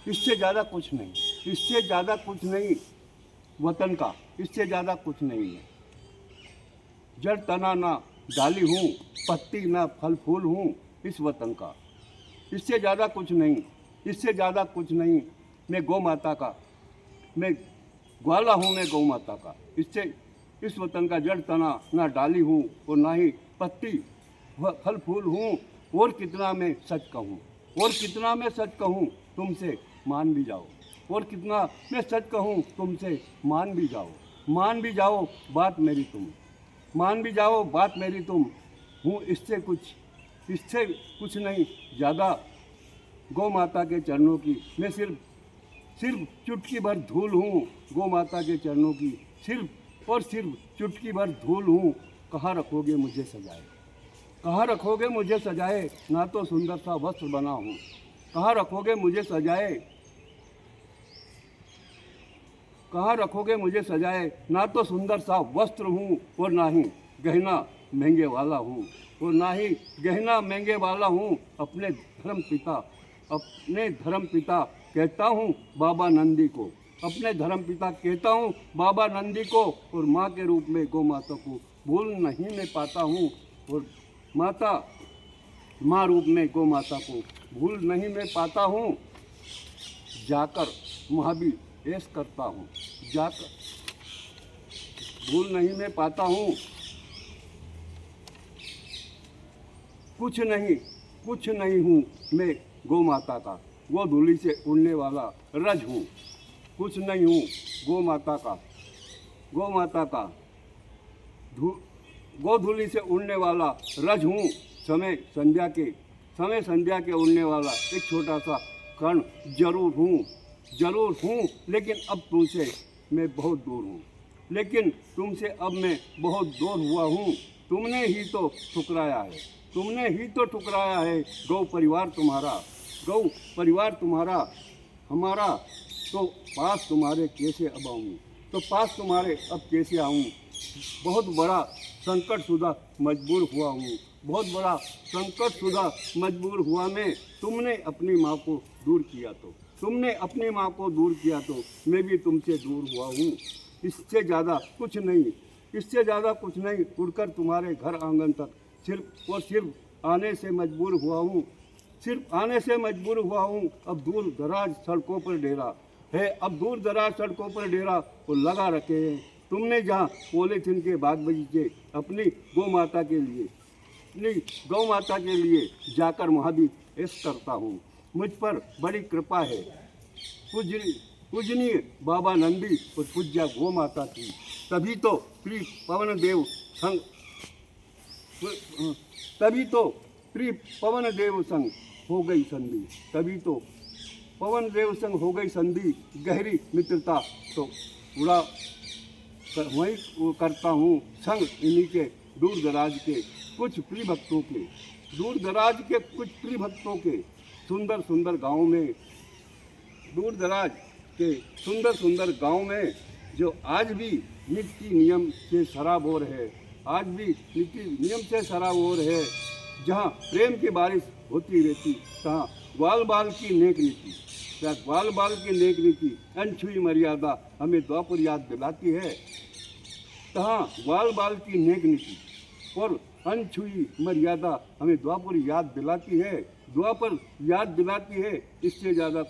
इससे ज़्यादा कुछ नहीं, इससे ज़्यादा कुछ नहीं वतन का, इससे ज़्यादा कुछ नहीं है। जड़ तना ना डाली हूँ, पत्ती ना फल फूल हूँ इस वतन का, इससे ज़्यादा कुछ नहीं, इससे ज़्यादा कुछ नहीं। मैं गौ माता का, मैं ग्वाला हूँ, मैं गौ माता का। इससे इस वतन का जड़ तना ना डाली हूँ और ना ही पत्ती फल फूल हूँ। और कितना मैं सच कहूँ, और कितना मैं सच कहूँ तुमसे मान भी जाओ, और कितना मैं सच कहूँ तुमसे मान भी जाओ। मान भी जाओ बात मेरी तुम, मान भी जाओ बात मेरी तुम। हूँ इससे कुछ नहीं ज़्यादा गौ माता के चरणों की। मैं सिर्फ चुटकी भर धूल हूँ गौ माता के चरणों की, सिर्फ और सिर्फ चुटकी भर धूल हूँ। कहाँ रखोगे मुझे सजाए, कहाँ रखोगे मुझे सजाए, ना तो सुंदर सा वस्त्र बना हूँ। कहाँ रखोगे मुझे सजाए, कहाँ रखोगे मुझे सजाए, ना तो सुंदर सा वस्त्र हूँ और ना ही गहना महंगे वाला हूँ, और ना ही गहना महंगे वाला हूँ। अपने धर्म पिता कहता हूँ बाबा नंदी को, अपने धर्म पिता कहता हूँ बाबा नंदी को। और माँ के रूप में गौ माता को भूल नहीं मैं पाता हूँ, और माँ रूप में गौ माता को भूल नहीं मैं पाता हूँ। जाकर महावीर ऐश करता हूँ, जाकर भूल नहीं मैं पाता हूँ। कुछ नहीं हूँ मैं गौ माता का, वो धूली से उड़ने वाला रज हूँ। कुछ नहीं हूँ गौ माता का, गो धूली से उड़ने वाला रज हूँ। समय संध्या के उड़ने वाला एक छोटा सा कण जरूर हूँ। लेकिन अब तुमसे मैं बहुत दूर हूँ, लेकिन तुमसे अब मैं बहुत दूर हुआ हूँ। तुमने ही तो ठुकराया है गौ परिवार तुम्हारा, हमारा तो पास तुम्हारे कैसे अब आऊँ, तो पास तुम्हारे अब कैसे आऊँ। बहुत बड़ा संकट शुदा मजबूर हुआ हूँ, बहुत बड़ा संकट शुदा मजबूर हुआ मैं। तुमने अपनी माँ को दूर किया तो मैं भी तुमसे दूर हुआ हूँ। इससे ज़्यादा कुछ नहीं, उड़कर तुम्हारे घर आंगन तक सिर्फ आने से मजबूर हुआ हूँ। अब दूर दराज सड़कों पर डेरा और लगा रखे हैं तुमने जहाँ पॉलीथिन के बाग बगीचे। अपनी गौ माता के लिए जाकर महावीर ऐश करता हूँ। मुझ पर बड़ी कृपा है पूजनीय बाबा नंदी और पूज्या गौ माता की। तभी तो प्रिय पवन देव संग हो गई संधि, गहरी मित्रता तो उड़ा वही करता हूँ संग इन्हीं के दूर दराज के कुछ प्रिय भक्तों के सुंदर सुंदर गाँव में जो आज भी नीति नियम से सराबोर है, जहाँ प्रेम की बारिश होती रहती, तहाँ ग्वाल बाल की नेक नीति अनछुई मर्यादा हमें द्वापर याद दिलाती है। तहाँ ग्वाल बाल की नेक नीति और अनछुई मर्यादा हमें द्वापर याद दिलाती है। इससे ज़्यादा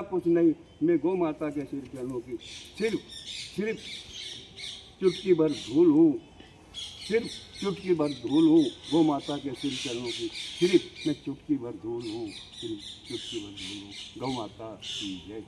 कुछ नहीं, मैं गौ माता के सिर चरणों की सिर्फ चुटकी भर धूल हूँ। गौ माता के सिर चरणों की सिर्फ मैं चुटकी भर धूल हूँ। गौ माता की जय।